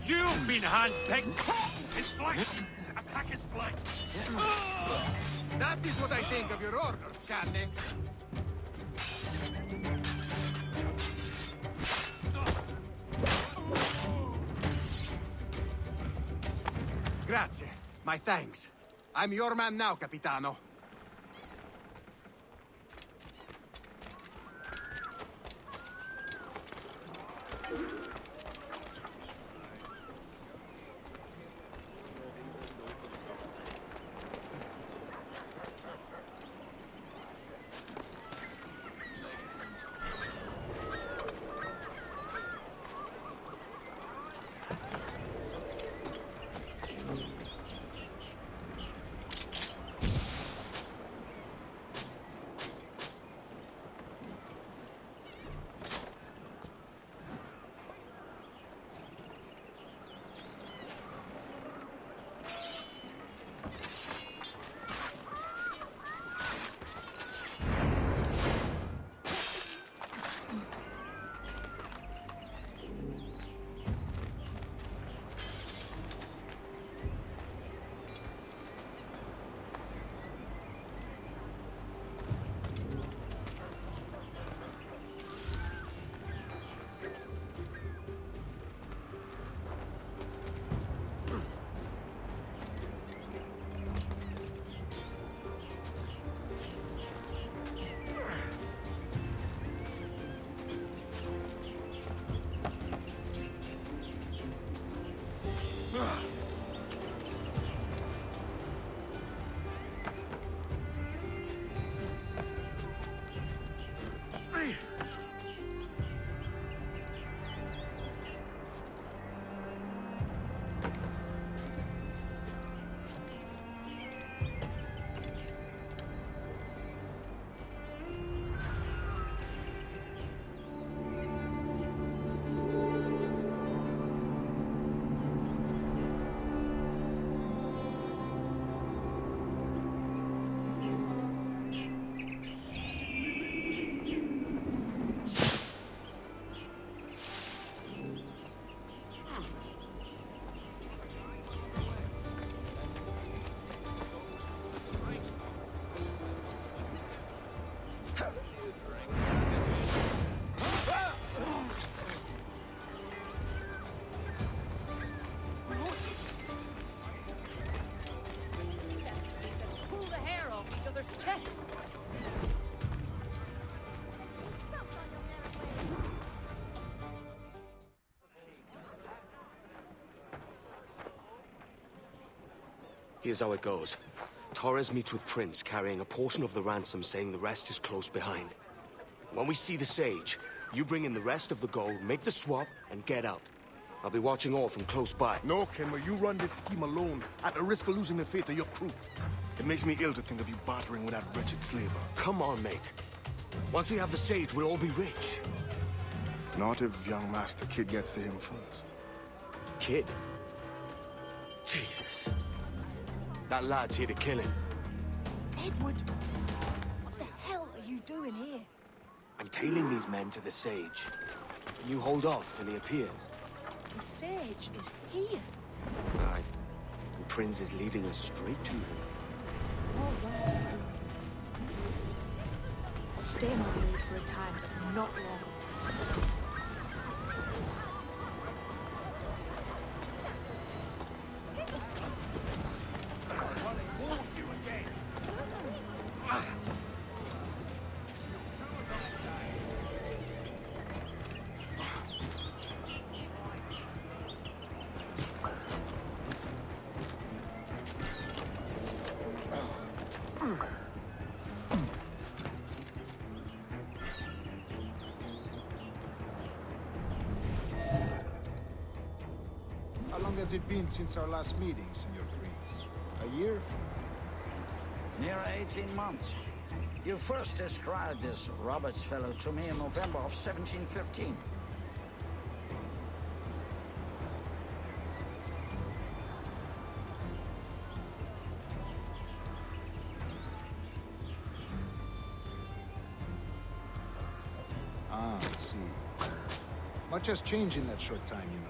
You've been handpicked! It's flank! Attack is flank! That is what I think of your orders, Candy. Grazie. My thanks. I'm your man now, Capitano. Here's how it goes. Torres meets with Prince, carrying a portion of the ransom, saying the rest is close behind. When we see the Sage, you bring in the rest of the gold, make the swap, and get out. I'll be watching all from close by. No, Kenway, you run this scheme alone, at the risk of losing the faith of your crew. It makes me ill to think of you bartering with that wretched slaver. Come on, mate. Once we have the Sage, we'll all be rich. Not if young Master Kid gets to him first. Kid? Jesus. That lad's here to kill him. Edward, what the hell are you doing here? I'm tailing these men to the Sage. Can you hold off till he appears? The Sage is here. Aye. And Prince is leading us straight to him. All right. I'll stay my blade for a time, but not long. How long has it been since our last meeting, Senor Prince? A year? Near 18 months. You first described this Roberts fellow to me in November of 1715. Ah, I see. Much has changed in that short time, you know.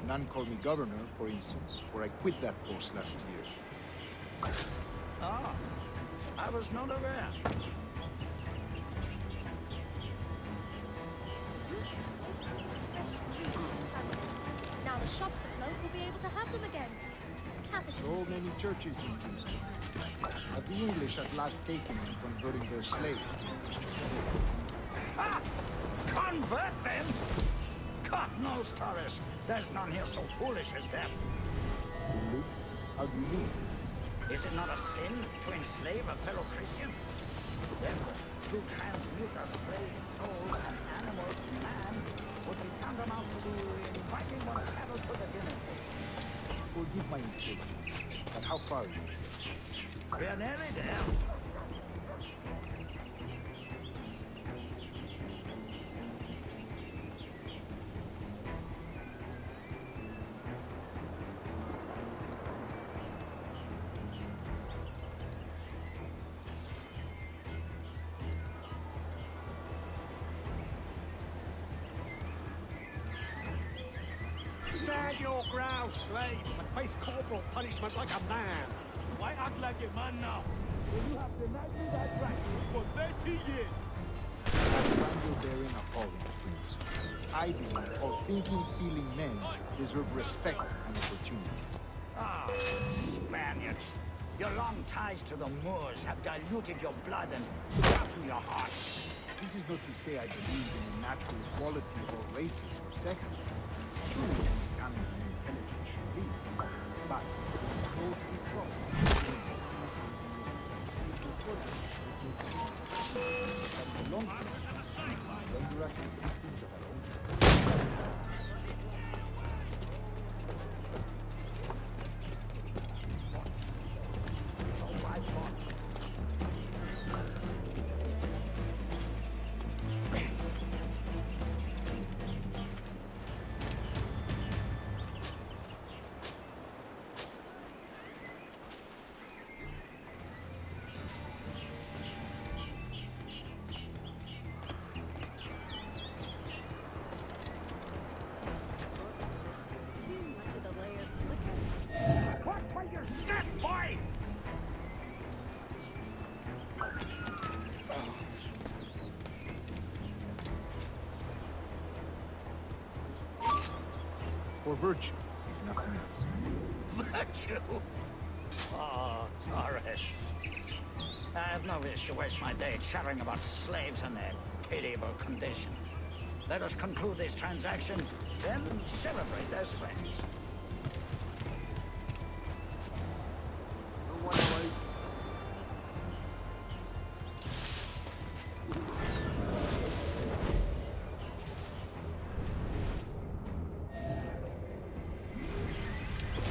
None call me governor, for instance, for I quit that post last year. Ah, I was not aware. Now the shops afloat will be able to have them again. Capital. So many churches in Houston. Have the English at last taken to converting their slaves to Christianity? Ah! Convert them? God knows, Torres. There's none here so foolish as them. Foolish? How do you mean? Is it not a sin to enslave a fellow Christian? Therefore, to transmute a slave soul and animal to man would be tantamount to inviting one's cattle to the dinner table. Forgive my impatience, but how far is it? We are nearly there. Stand your ground, slave, and face corporal punishment like a man. Why act like a man now? When you have denied me that right for 30 years. I find you therein appalling, Prince. I believe all thinking, feeling men deserve respect and opportunity. Ah, Spaniards. Your long ties to the Moors have diluted your blood and rotten your hearts. This is not to say I believe in the natural equality of all races or sexes. True, talent and intelligence should be, but both equal. That belongs to us. Then you actually do things of our own. Too much of the layered flicker. What will you stand, boy? For virtue, if nothing else. Virtue? Oh, Torres. I have no wish to waste my day chattering about slaves and their pitiable condition. Let us conclude this transaction, then celebrate as friends.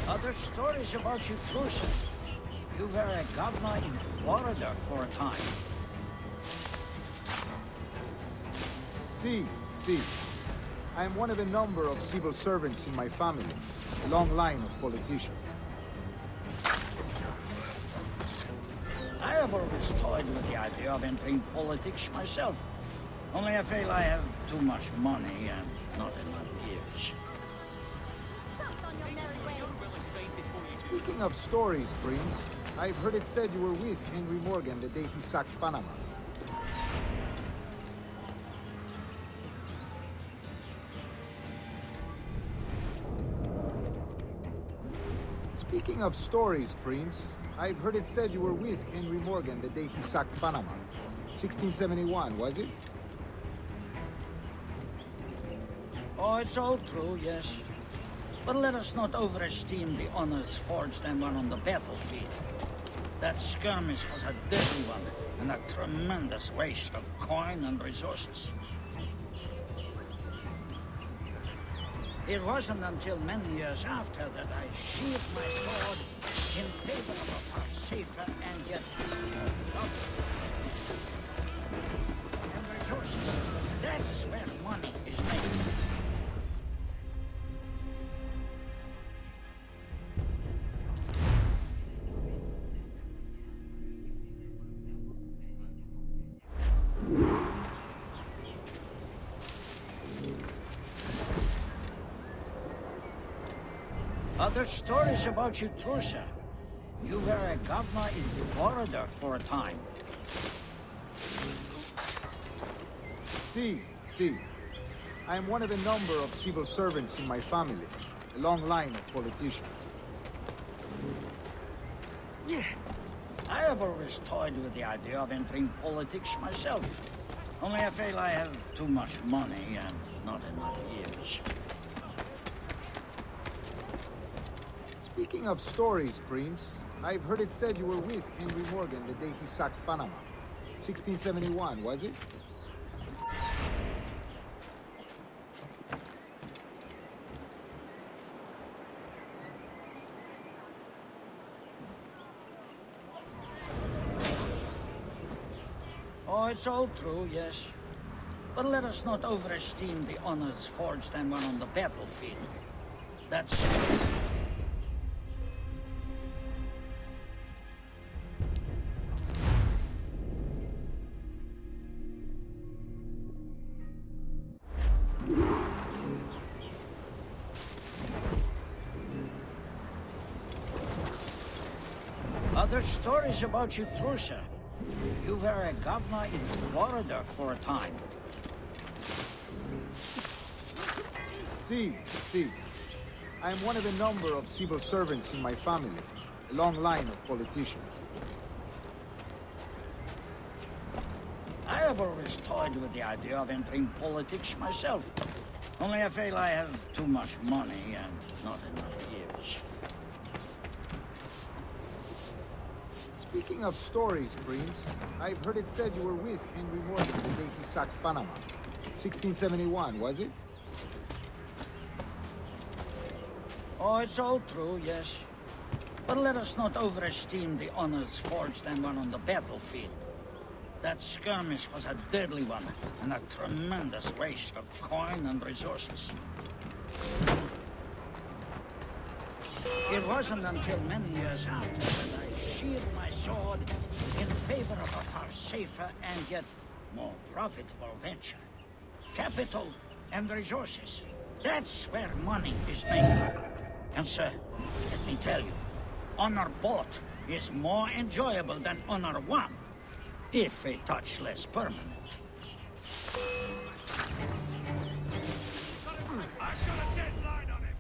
Other stories about you, Crucian. You were a governor in Florida for a time. See. I am one of a number of civil servants in my family, a long line of politicians. I have always toyed with the idea of entering politics myself. Only I feel I have too much money and not enough years. Stop on your merry ways. Speaking of stories, Prince, I've heard it said you were with Henry Morgan the day he sacked Panama. Speaking of stories, Prince, I've heard it said you were with Henry Morgan the day he sacked Panama. 1671, was it? Oh, it's all true, yes. But let us not overesteem the honors forged and won on the battlefield. That skirmish was a deadly one, and a tremendous waste of coin and resources. It wasn't until many years after that I sheathed my sword in favor of a far safer and yet and resources. That's where money is made. Other stories about you, Trusa. You were a governor in Florida for a time. See. I am one of a number of civil servants in my family. A long line of politicians. Yeah. I have always toyed with the idea of entering politics myself. Only I feel I have too much money and not enough years. Speaking of stories, Prince, I've heard it said you were with Henry Morgan the day he sacked Panama. 1671, was it? Oh, it's all true, yes. But let us not overesteem the honors forged and won on the battlefield. That's... Other stories about you, Trusa. You were a governor in Florida for a time. See. I am one of a number of civil servants in my family. A long line of politicians. I have always toyed with the idea of entering politics myself. Only I feel I have too much money and not enough years. Speaking of stories, Prince, I've heard it said you were with Henry Morgan the day he sacked Panama. 1671, was it? Oh, it's all true, yes. But let us not overesteem the honors forged and won on the battlefield. That skirmish was a deadly one, and a tremendous waste of coin and resources. It wasn't until many years after that I sheathed my sword in favor of a far safer and yet more profitable venture. Capital and resources. That's where money is made. And sir, let me tell you, honor bought is more enjoyable than honor won, if a touch less permanent. I've got a deadline on him!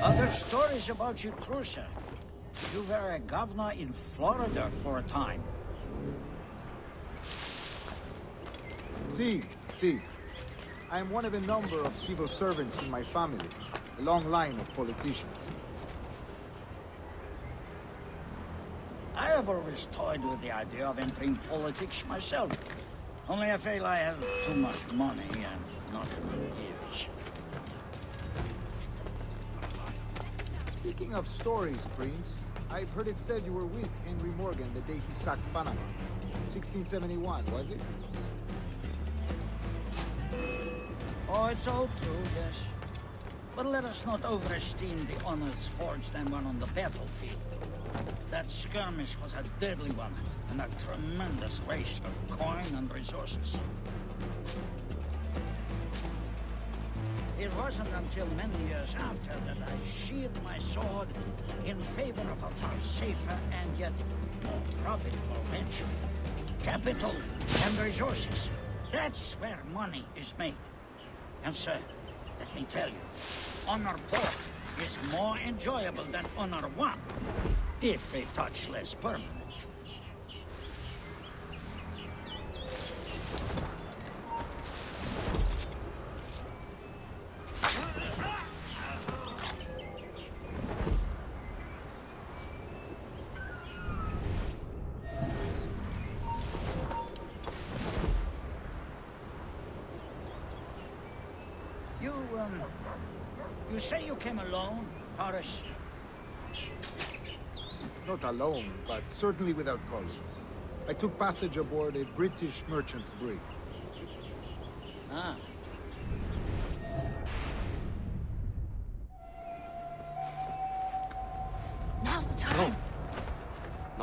Other stories about you, Trusa. You were a governor in Florida for a time. See. I am one of a number of civil servants in my family. A long line of politicians. I have always toyed with the idea of entering politics myself. Only I feel I have too much money and not enough years. Speaking of stories, Prince, I've heard it said you were with Henry Morgan the day he sacked Panama. 1671, was it? Oh, it's all true, yes. But let us not overesteem the honors forged and won on the battlefield. That skirmish was a deadly one, and a tremendous waste of coin and resources. It wasn't until many years after that I sheathed my sword in favor of a far safer and yet more profitable venture. Capital and resources. That's where money is made. And sir, let me tell you, honor bought is more enjoyable than honor won, if a touch less permanent. You say you came alone, Horace? Not alone, but certainly without colleagues. I took passage aboard a British merchant's brig. Ah.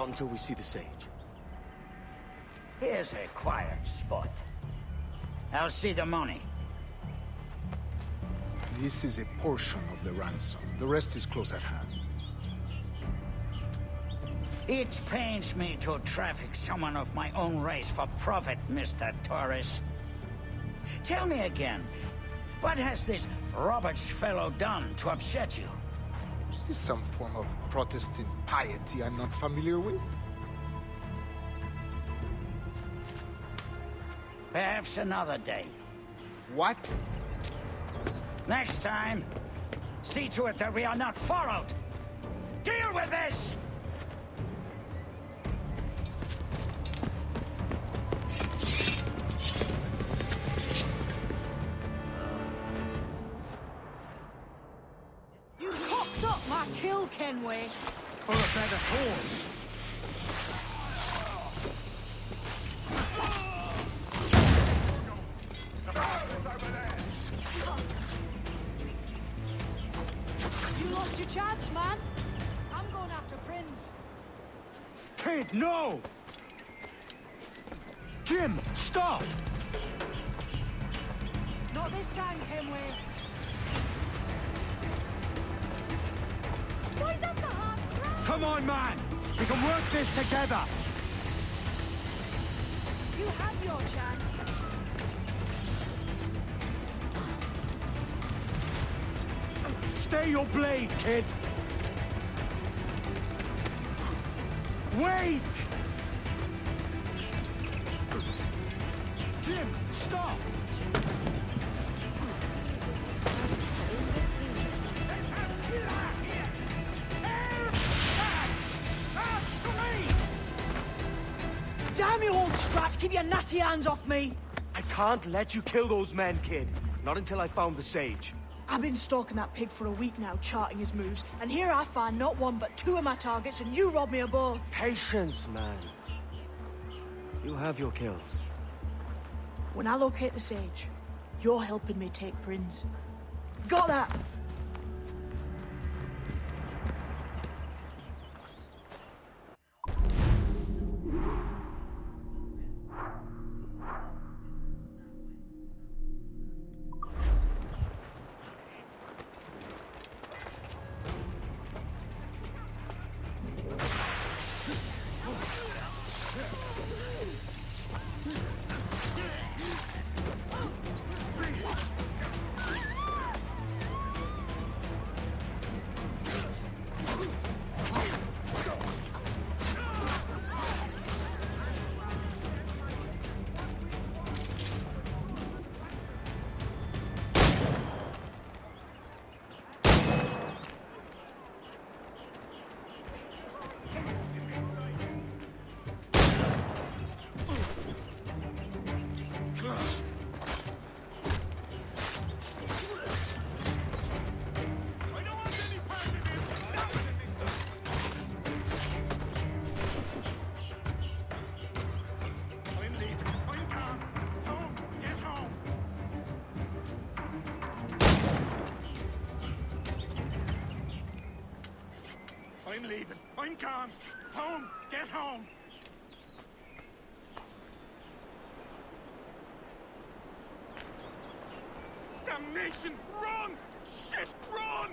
Not until we see the sage. Here's a quiet spot. I'll see the money. This is a portion of the ransom. The rest is close at hand. It pains me to traffic someone of my own race for profit, Mr. Torres. Tell me again, what has this Roberts fellow done to upset you? Is this some form of Protestant piety I'm not familiar with? Perhaps another day. What? Next time, see to it that we are not followed. Deal with this! You cocked up my kill, Kenway. For a better cause. You lost your chance, man. I'm going after Prince. Kid, no! Jim, stop! Not this time, Kenway. Why, that's a hard throw! Come on, man! We can work this together! You had your chance. Stay your blade, kid! Wait! Jim, stop! Damn you, old Strat! Keep your natty hands off me! I can't let you kill those men, kid. Not until I found the sage. I've been stalking that pig for a week now, charting his moves, and here I find not one but two of my targets, and you rob me of both. Patience, man. You have your kills. When I locate the sage, you're helping me take Prince. Got that? I'm leaving. I'm gone. Home. Get home. Damnation! Run! Shit, run!